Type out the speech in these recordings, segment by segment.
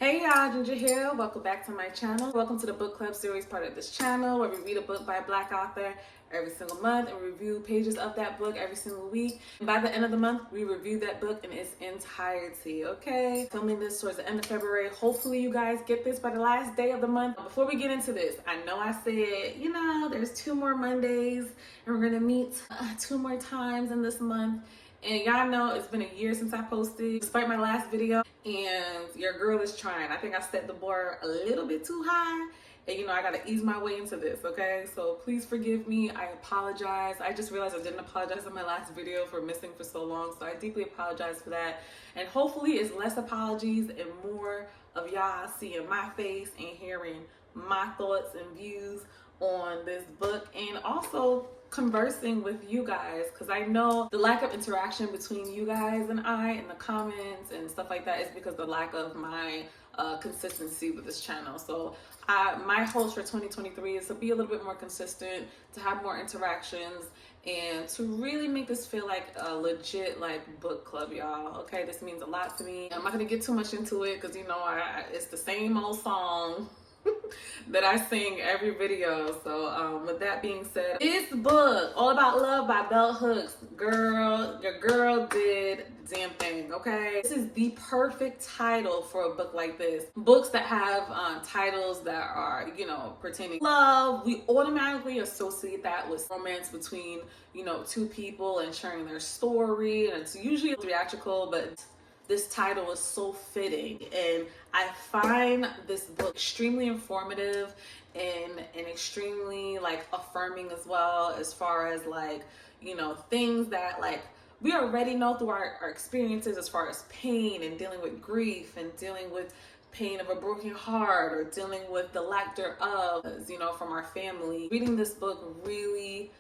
Hey y'all, Giingerhere. Welcome back to my channel. Welcome to the book club series part of this channel where we read a book by a Black author every single month and review pages of that book every single week. And by the end of the month, we review that book in its entirety, okay? Filming this towards the end of February. Hopefully you guys get this by the last day of the month. Before we get into this, I know I said, there's 2 more Mondays and we're gonna meet 2 more times in this month. And y'all know it's been a year since I posted, despite my last video, and your girl is trying. I think I set the bar a little bit too high, and I gotta ease my way into this, okay? So please forgive me, I apologize. I just realized I didn't apologize in my last video for missing for so long, so I deeply apologize for that. And hopefully it's less apologies and more of y'all seeing my face and hearing my thoughts and views on this book, and also conversing with you guys, because I know the lack of interaction between you guys and I in the comments and stuff like that is because the lack of my consistency with this channel. So my hopes for 2023 is to be a little bit more consistent, to have more interactions, and to really make this feel like a legit book club, y'all. Okay, this means a lot to me. I'm not gonna get too much into it because it's the same old song that I sing every video. So with that being said, this book, All About Love by Bell Hooks, girl, your girl did the damn thing, okay? This is the perfect title for a book like this. Books that have titles that are, pertaining to love, we automatically associate that with romance between, 2 people and sharing their story, and it's usually theatrical, but this title is so fitting, and I find this book extremely informative and extremely affirming as well, as far as things that we already know through our experiences, as far as pain and dealing with grief and dealing with pain of a broken heart or dealing with the lack thereof, from our family. Reading this book really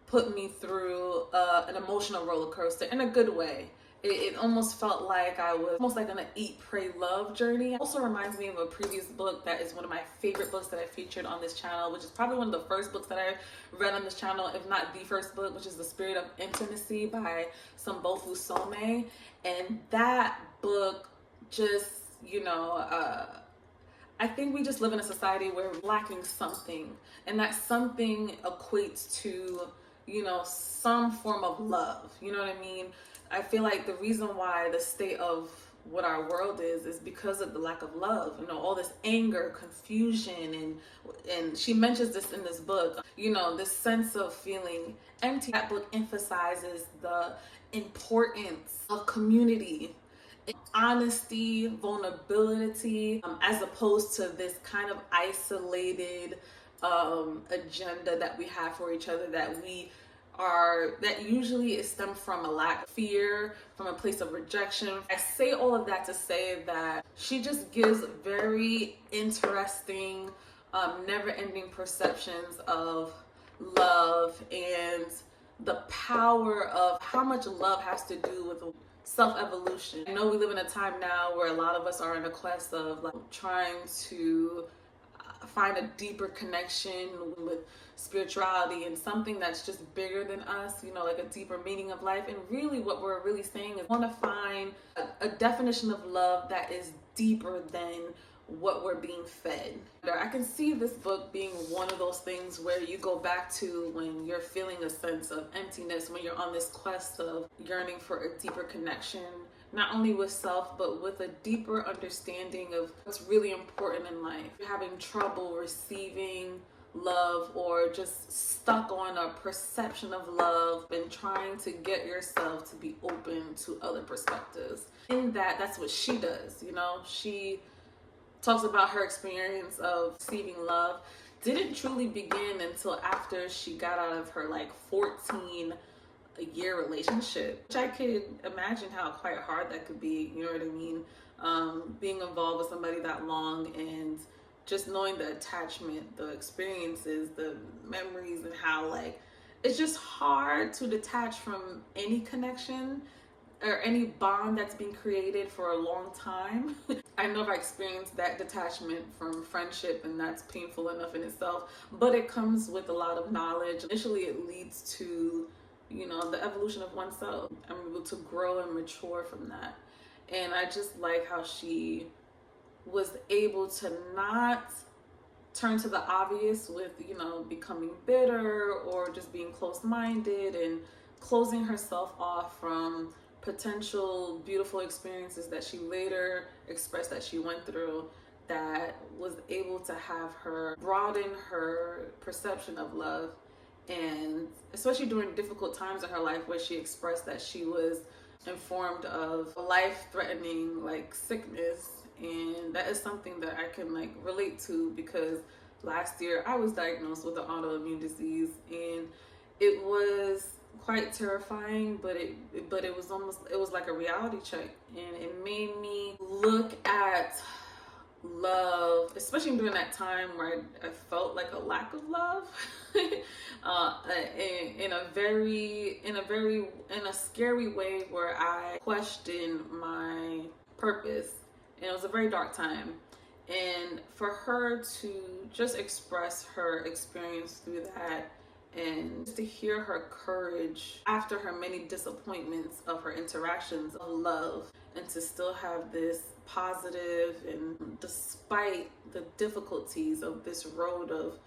put me through an emotional roller coaster in a good way. It almost felt like I was almost on an eat, pray, love journey. It also reminds me of a previous book that is one of my favorite books that I featured on this channel, which is probably one of the first books that I read on this channel, if not the first book, which is The Spirit of Intimacy by Sambofu Some. And that book just, I think we just live in a society where we're lacking something, and that something equates to, some form of love. You know what I mean? I feel like the reason why the state of what our world is because of the lack of love. All this anger, confusion, and she mentions this in this book. This sense of feeling empty. That book emphasizes the importance of community, honesty, vulnerability, as opposed to this kind of isolated agenda that we have for each other, that usually is stemmed from a lack of fear, from a place of rejection. I say all of that to say that she just gives very interesting, never-ending perceptions of love and the power of how much love has to do with self-evolution. I know we live in a time now where a lot of us are in a quest of trying to find a deeper connection with spirituality and something that's just bigger than us, a deeper meaning of life. And really what we're really saying is, want to find a definition of love that is deeper than what we're being fed. I can see this book being one of those things where you go back to when you're feeling a sense of emptiness, when you're on this quest of yearning for a deeper connection, not only with self, but with a deeper understanding of what's really important in life. You're having trouble receiving love, or just stuck on a perception of love and trying to get yourself to be open to other perspectives. In that's what she does. She talks about her experience of receiving love didn't truly begin until after she got out of her 14-year relationship, which I could imagine how quite hard that could be. You know what I mean? Being involved with somebody that long, and just knowing the attachment, the experiences, the memories, and how it's just hard to detach from any connection or any bond that's been created for a long time. I know I've experienced that detachment from friendship, and that's painful enough in itself, but it comes with a lot of knowledge. Initially it leads to the evolution of oneself. I'm able to grow and mature from that. And I just like how she was able to not turn to the obvious with, you know, becoming bitter or just being close-minded and closing herself off from potential beautiful experiences that she later expressed that she went through, that was able to have her broaden her perception of love. And especially during difficult times in her life where she expressed that she was informed of life-threatening like sickness. And that is something that I can like relate to, because last year I was diagnosed with an autoimmune disease, and it was quite terrifying, but it was almost, it was like a reality check, and it made me look at love, especially during that time where I felt like a lack of love, in a scary way, where I questioned my purpose, and it was a very dark time. And for her to just express her experience through that, and to hear her courage after her many disappointments of her interactions of love, and to still have this positive, and despite the difficulties of this road of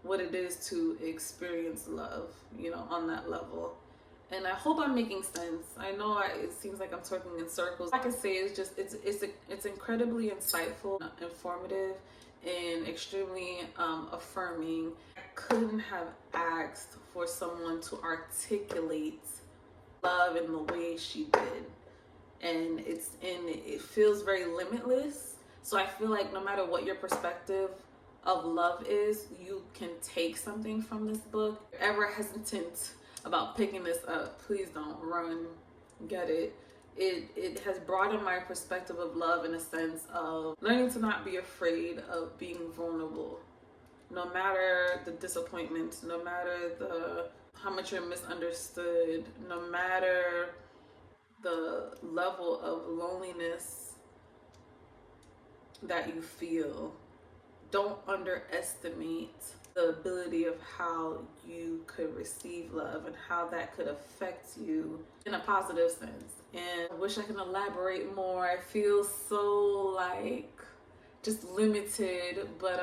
what it is to experience love, you know, on that level. And I hope I'm making sense. I know it seems like I'm talking in circles. All I can say is just it's incredibly insightful, informative, and extremely affirming. I couldn't have asked for someone to articulate love in the way she did. And it feels very limitless. So I feel like no matter what your perspective of love is, you can take something from this book. If you're ever hesitant about picking this up, please don't run. Get it. It has broadened my perspective of love in a sense of learning to not be afraid of being vulnerable. No matter the disappointments, no matter how much you're misunderstood, no matter the level of loneliness that you feel, don't underestimate the ability of how you could receive love and how that could affect you in a positive sense. And I wish I could elaborate more. I feel so like just limited, but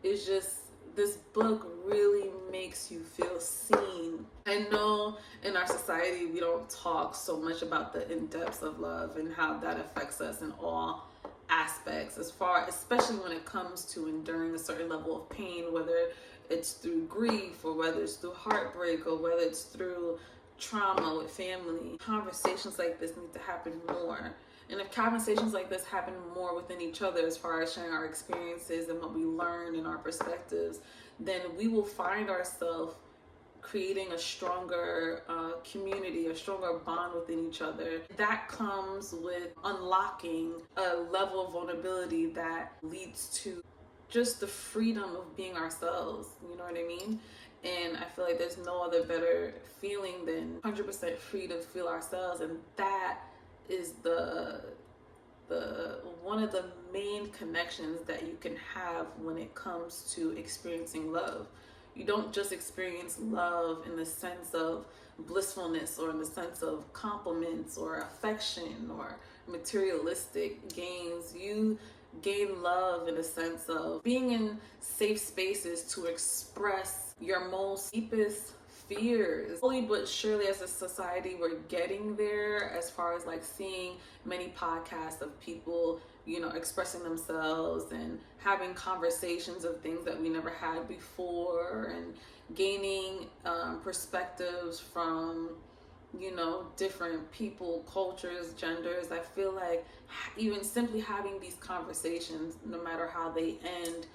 it's just, this book really makes you feel seen. I know in our society we don't talk so much about the in-depths of love and how that affects us in all aspects, especially when it comes to enduring a certain level of pain, whether it's through grief or whether it's through heartbreak or whether it's through trauma with family. Conversations like this need to happen more. And if conversations like this happen more within each other, as far as sharing our experiences and what we learn and our perspectives, then we will find ourselves creating a stronger community, a stronger bond within each other. That comes with unlocking a level of vulnerability that leads to just the freedom of being ourselves, you know what I mean? And I feel like there's no other better feeling than 100% free to feel ourselves, and that is the one of the main connections that you can have when it comes to experiencing love. You don't just experience love in the sense of blissfulness or in the sense of compliments or affection or materialistic gains. You gain love in the sense of being in safe spaces to express your most deepest fears. Slowly but surely, as a society, we're getting there, as far as like seeing many podcasts of people, you know, expressing themselves and having conversations of things that we never had before, and gaining perspectives from, you know, different people, cultures, genders. I feel like even simply having these conversations, no matter how they end,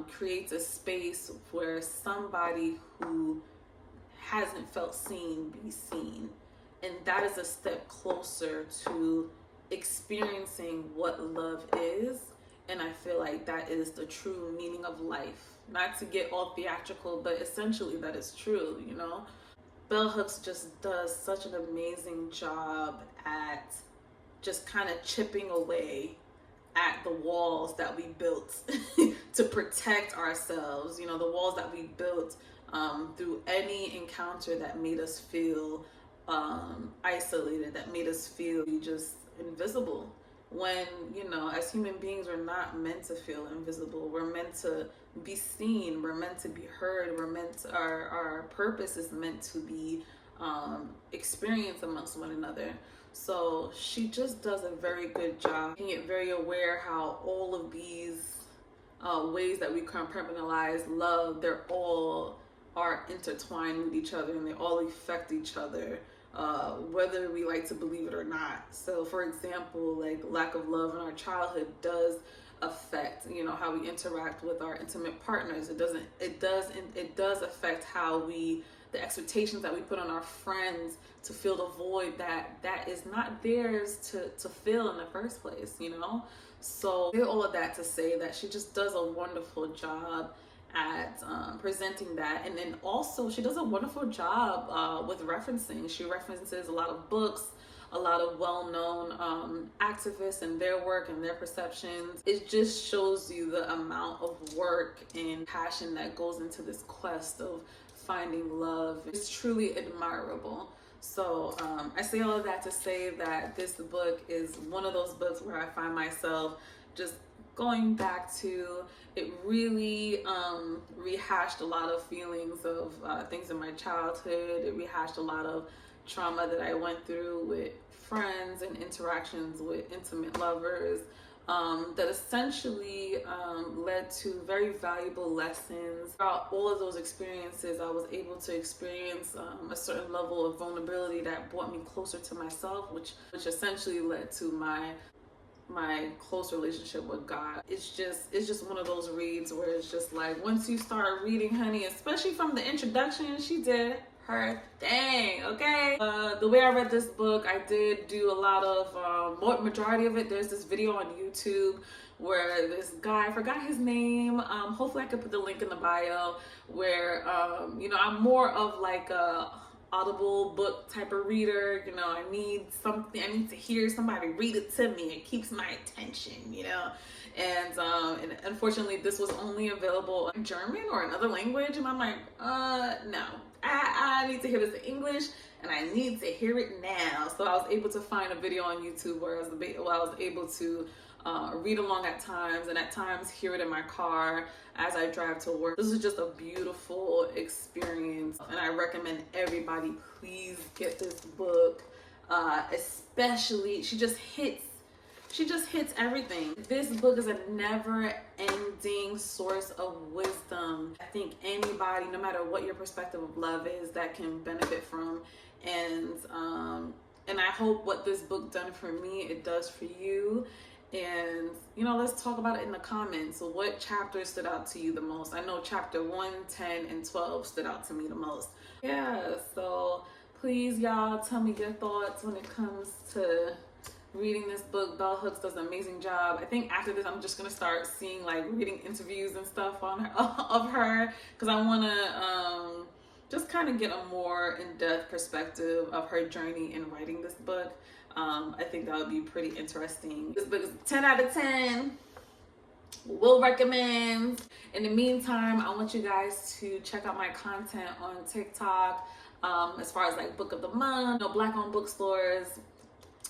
creates a space where somebody who hasn't felt seen be seen. And that is a step closer to experiencing what love is. And I feel like that is the true meaning of life. Not to get all theatrical, but essentially that is true, you know? Bell Hooks just does such an amazing job at just kind of chipping away at the walls that we built to protect ourselves, you know, the walls that we built through any encounter that made us feel isolated, that made us feel just invisible. when, you know, as human beings, we're not meant to feel invisible. We're meant to be seen. We're meant to be heard. We're meant to, our purpose is meant to be experienced amongst one another. So she just does a very good job making it very aware how all of these ways that we compartmentalize love, they're all are intertwined with each other, and they all affect each other, whether we like to believe it or not. So for example, like lack of love in our childhood does affect, you know, how we interact with our intimate partners. It does affect how the expectations that we put on our friends to fill the void that is not theirs to fill in the first place, you know. So all of that to say that she just does a wonderful job at presenting that. And then also she does a wonderful job with referencing. She references a lot of books, a lot of well-known activists and their work and their perceptions. It just shows you the amount of work and passion that goes into this quest of finding love. It's truly admirable. So I say all of that to say that this book is one of those books where I find myself just going back to. It really rehashed a lot of feelings of things in my childhood. It rehashed a lot of trauma that I went through with friends and interactions with intimate lovers, that essentially led to very valuable lessons. Throughout all of those experiences, I was able to experience a certain level of vulnerability that brought me closer to myself, which essentially led to my close relationship with God. It's just one of those reads where it's just like, once you start reading, honey, especially from the introduction, she did her thing, okay? The way I read this book, I did do a lot of, majority of it, there's this video on YouTube where this guy, I forgot his name, hopefully I could put the link in the bio, where, you know, I'm more of like a Audible book type of reader. You know, I need to hear somebody read it to me. It keeps my attention, you know. And unfortunately this was only available in German or another language, and I'm like, no, I need to hear this in English, and I need to hear it now. So I was able to find a video on YouTube where I was able to read along at times, and at times hear it in my car as I drive to work. This is just a beautiful experience, and I recommend everybody please get this book. Especially, she just hits everything. This book is a never-ending source of wisdom. I think anybody, no matter what your perspective of love is, that can benefit from. And I hope what this book done for me, it does for you. And, you know, let's talk about it in the comments. So what chapter stood out to you the most? I know chapter 1, 10, and 12 stood out to me the most. Yeah, so please, y'all, tell me your thoughts when it comes to reading this book. Bell Hooks does an amazing job. I think after this, I'm just gonna start seeing, like, reading interviews and stuff on her, of her, because I want to just kind of get a more in-depth perspective of her journey in writing this book. I think that would be pretty interesting. This book is 10 out of 10. Will recommend. In the meantime, I want you guys to check out my content on TikTok, as far as like book of the month, you know, Black-owned bookstores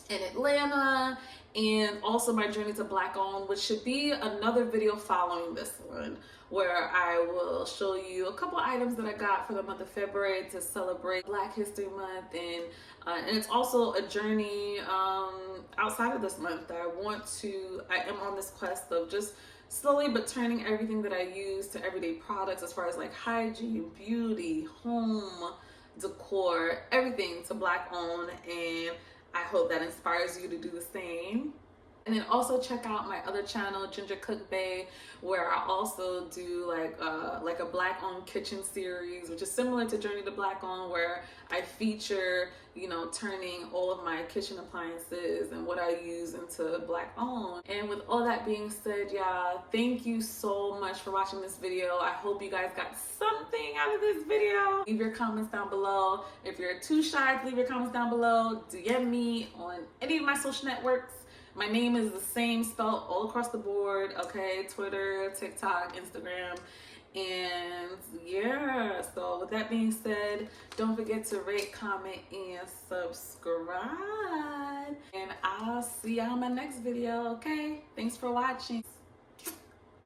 in Atlanta, and also my journey to Black-owned, which should be another video following this one, where I will show you a couple items that I got for the month of February to celebrate Black History Month, and it's also a journey outside of this month. I am on this quest of just slowly but turning everything that I use to everyday products, as far as like hygiene, beauty, home decor, everything to Black-owned, and I hope that inspires you to do the same. And then also check out my other channel, Giingercookbae, where I also do like a Black-owned kitchen series, which is similar to Journey to Black-owned, where I feature, you know, turning all of my kitchen appliances and what I use into Black-owned. And with all that being said, y'all, thank you so much for watching this video. I hope you guys got something out of this video. Leave your comments down below. If you're too shy to leave your comments down below, DM me on any of my social networks. My name is the same, spelled all across the board, okay? Twitter, TikTok, Instagram. And yeah, so with that being said, don't forget to rate, comment, and subscribe. And I'll see y'all in my next video, okay? Thanks for watching.